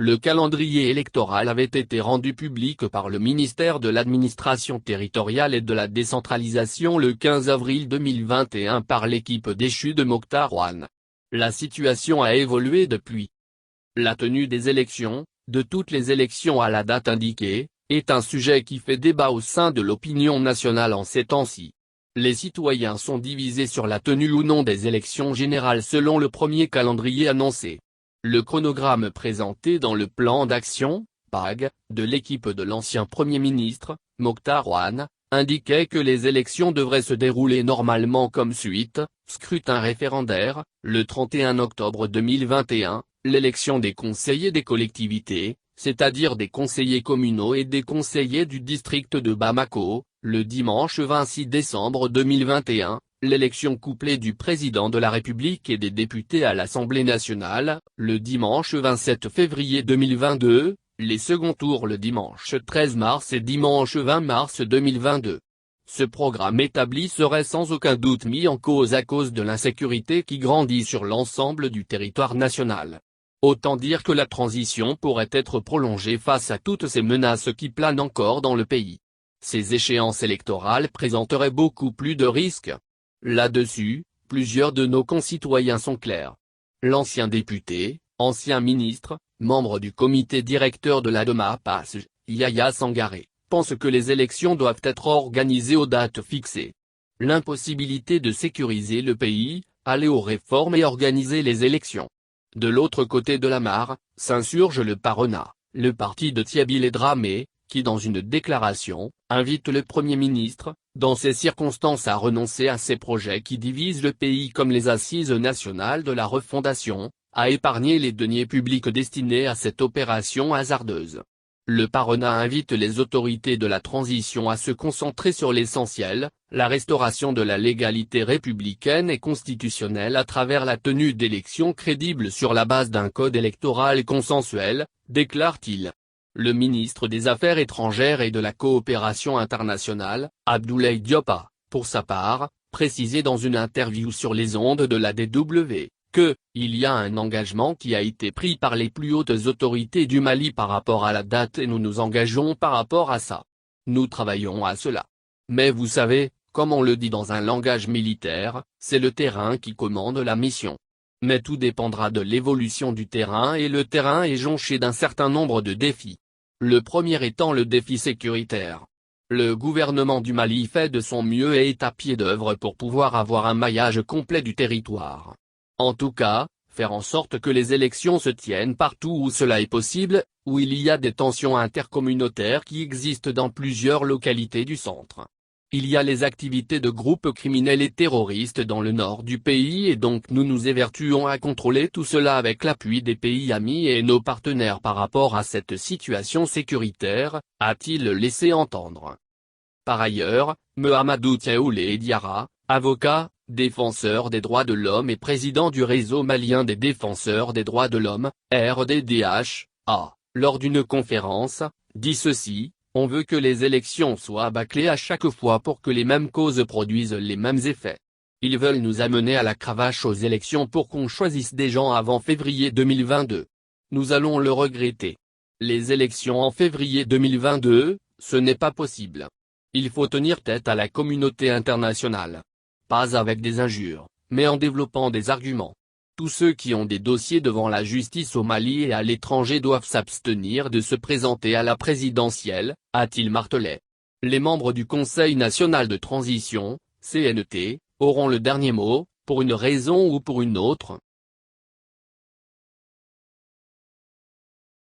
Le calendrier électoral avait été rendu public par le ministère de l'Administration territoriale et de la décentralisation le 15 avril 2021 par l'équipe déchue de Mokhtar Ouane. La situation a évolué depuis. La tenue des élections, de toutes les élections à la date indiquée, est un sujet qui fait débat au sein de l'opinion nationale en ces temps-ci. Les citoyens sont divisés sur la tenue ou non des élections générales selon le premier calendrier annoncé. Le chronogramme présenté dans le plan d'action, PAG, de l'équipe de l'ancien Premier ministre, Mokhtar Ouane, indiquait que les élections devraient se dérouler normalement comme suite: scrutin référendaire, le 31 octobre 2021, l'élection des conseillers des collectivités, c'est-à-dire des conseillers communaux et des conseillers du district de Bamako, le dimanche 26 décembre 2021, l'élection couplée du président de la République et des députés à l'Assemblée nationale, le dimanche 27 février 2022, les seconds tours le dimanche 13 mars et dimanche 20 mars 2022. Ce programme établi serait sans aucun doute mis en cause à cause de l'insécurité qui grandit sur l'ensemble du territoire national. Autant dire que la transition pourrait être prolongée face à toutes ces menaces qui planent encore dans le pays. Ces échéances électorales présenteraient beaucoup plus de risques. Là-dessus, plusieurs de nos concitoyens sont clairs. L'ancien député, ancien ministre, membre du comité directeur de l'ADEMAPAS, Yaya Sangaré, pense que les élections doivent être organisées aux dates fixées. L'impossibilité de sécuriser le pays, aller aux réformes et organiser les élections. De l'autre côté de la mare, s'insurge le PARENA, le parti de Thierry Dramé, qui dans une déclaration, invite le Premier ministre, dans ces circonstances à renoncer à ces projets qui divisent le pays comme les assises nationales de la refondation, à épargner les deniers publics destinés à cette opération hasardeuse. Le PARENA invite les autorités de la transition à se concentrer sur l'essentiel, la restauration de la légalité républicaine et constitutionnelle à travers la tenue d'élections crédibles sur la base d'un code électoral consensuel, déclare-t-il. Le ministre des Affaires étrangères et de la coopération internationale, Abdoulaye Diop a, pour sa part, précisé dans une interview sur les ondes de la DW, il y a un engagement qui a été pris par les plus hautes autorités du Mali par rapport à la date et nous nous engageons par rapport à ça. Nous travaillons à cela. Mais vous savez, comme on le dit dans un langage militaire, c'est le terrain qui commande la mission. Mais tout dépendra de l'évolution du terrain et le terrain est jonché d'un certain nombre de défis. Le premier étant le défi sécuritaire. Le gouvernement du Mali fait de son mieux et est à pied d'œuvre pour pouvoir avoir un maillage complet du territoire. En tout cas, faire en sorte que les élections se tiennent partout où cela est possible, où il y a des tensions intercommunautaires qui existent dans plusieurs localités du centre. Il y a les activités de groupes criminels et terroristes dans le nord du pays et donc nous nous évertuons à contrôler tout cela avec l'appui des pays amis et nos partenaires par rapport à cette situation sécuritaire, a-t-il laissé entendre. Par ailleurs, Mahamadou Tchaoulé Diarra, avocat, défenseur des droits de l'homme et président du réseau malien des défenseurs des droits de l'homme, RDDH, a, lors d'une conférence, dit ceci: on veut que les élections soient bâclées à chaque fois pour que les mêmes causes produisent les mêmes effets. Ils veulent nous amener à la cravache aux élections pour qu'on choisisse des gens avant février 2022. Nous allons le regretter. Les élections en février 2022, ce n'est pas possible. Il faut tenir tête à la communauté internationale. Pas avec des injures, mais en développant des arguments. Tous ceux qui ont des dossiers devant la justice au Mali et à l'étranger doivent s'abstenir de se présenter à la présidentielle, a-t-il martelé. Les membres du Conseil national de transition, CNT, auront le dernier mot, pour une raison ou pour une autre,